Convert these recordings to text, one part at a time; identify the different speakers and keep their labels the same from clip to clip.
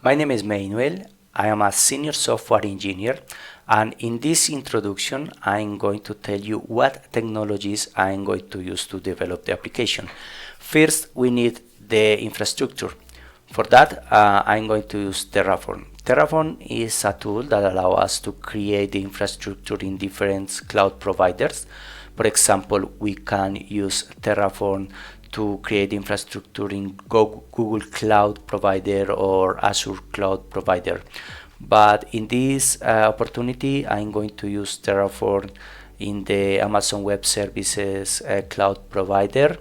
Speaker 1: My name is Manuel. I am a senior software engineer, and in this introduction I'm going to tell you what technologies I'm going to use to develop the application. First, we need the infrastructure. For that, I'm going to use Terraform. Terraform is a tool that allows us to create the infrastructure in different cloud providers. For example, we can use Terraform to create infrastructure in Google Cloud Provider or Azure Cloud Provider. But in this opportunity, I'm going to use Terraform in the Amazon Web Services Cloud Provider.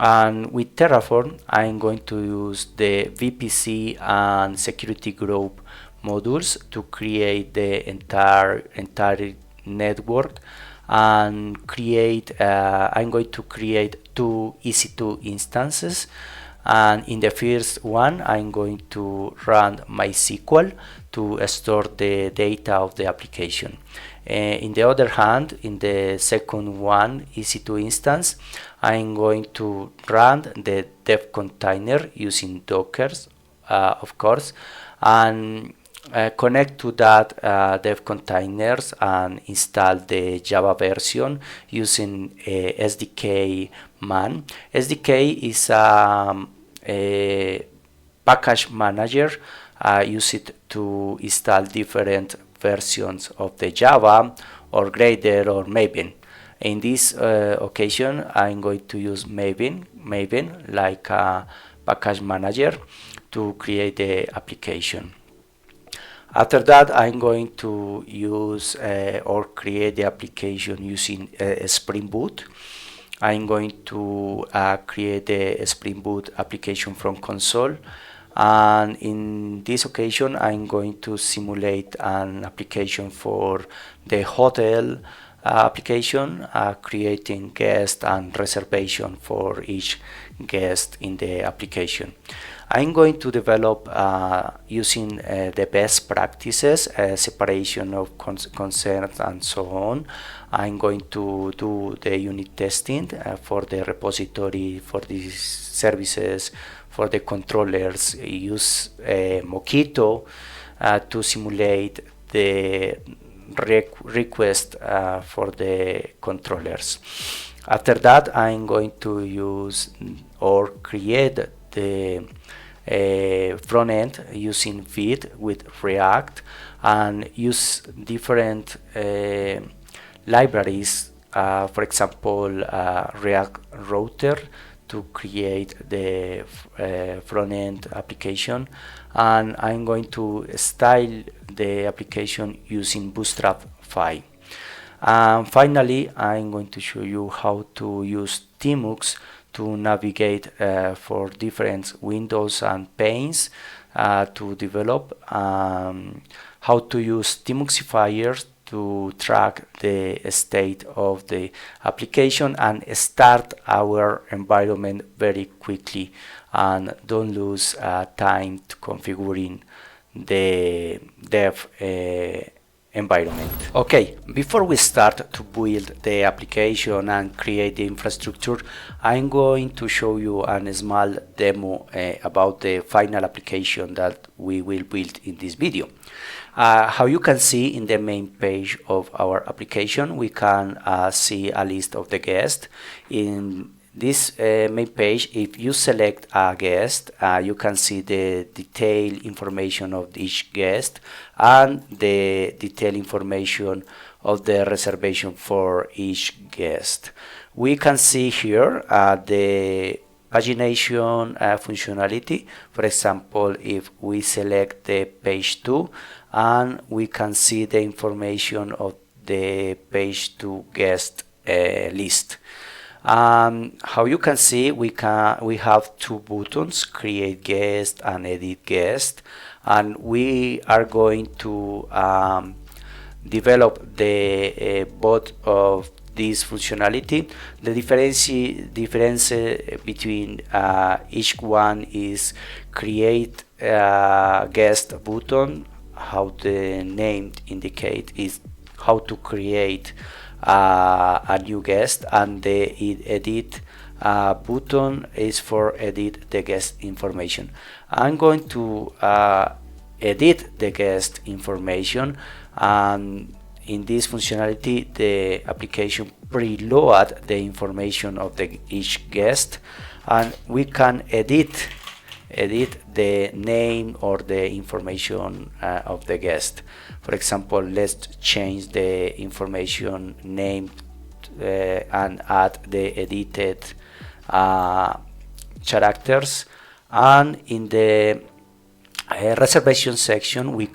Speaker 1: And with Terraform, I'm going to use the VPC and security group modules to create the entire network and I'm going to create two EC2 instances, and in the first one I'm going to run MySQL to store the data of the application. In the other hand, in the second one, EC2 instance, I'm going to run the Dev-container using Docker, of course, and connect to that Dev-containers and install the Java version using SDK man. SDK is a package manager used to install different versions of the Java or Gradle or Maven. In this occasion, I'm going to use Maven like a package manager to create the application. After that, I'm going to use or create the application using SpringBoot. I'm going to create the SpringBoot application from console. And in this occasion, I'm going to simulate an application for the hotel application, creating guest and reservation for each guest in the application. I'm going to develop using the best practices, separation of concerns and so on. I'm going to do the unit testing for the repository, for these services, for the controllers. Use Mockito to simulate the request for the controllers. After that, I'm going to use or create the front end using Vite with React and use different libraries, for example React Router to create the front end application, and I'm going to style the application using Bootstrap 5. Finally, I'm going to show you how to use Tmux to navigate for different windows and panes to develop, how to use Tmuxifier to track the state of the application and start our environment very quickly and don't lose time to configuring the dev environment. Okay, before we start to build the application and create the infrastructure, I'm going to show you a small demo about the final application that we will build in this video. How you can see in the main page of our application, we can see a list of the guests. In this main page, if you select a guest, you can see the detailed information of each guest and the detailed information of the reservation for each guest. We can see here the pagination functionality. For example, if we select the page 2, and we can see the information of the page 2 guest list. How you can see, we have two buttons, create guest and edit guest, and we are going to develop the both of this functionality. The difference between each one is create guest button. How the name indicate is how to create a new guest, and the edit button is for edit the guest information. I'm going to edit the guest information, and in this functionality the application preload the information of each guest, and we can edit the name or the information of the guest. For example, let's change the information name and add the edited characters, and in the reservation section we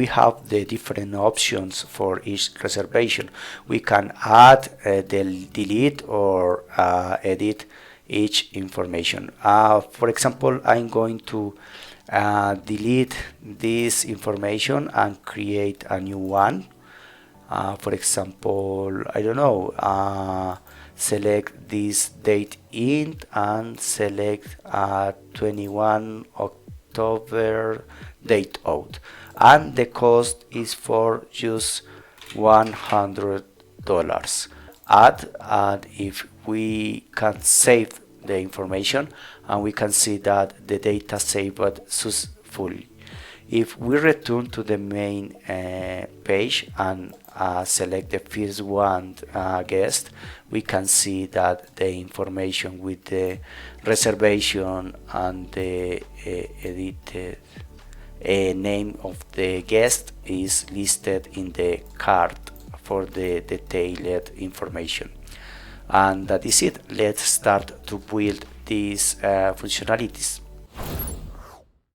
Speaker 1: have the different options for each reservation. We can add, delete, or edit each information. For example, I'm going to delete this information and create a new one. For example, I don't know, select this date int and select 21 October date out, and the cost is for just $100. And if we can save the information, and we can see that the data saved successfully. If we return to the main page and select the first one guest, we can see that the information with the reservation and the edited name of the guest is listed in the card for the detailed information. And that is it. Let's start to build these functionalities.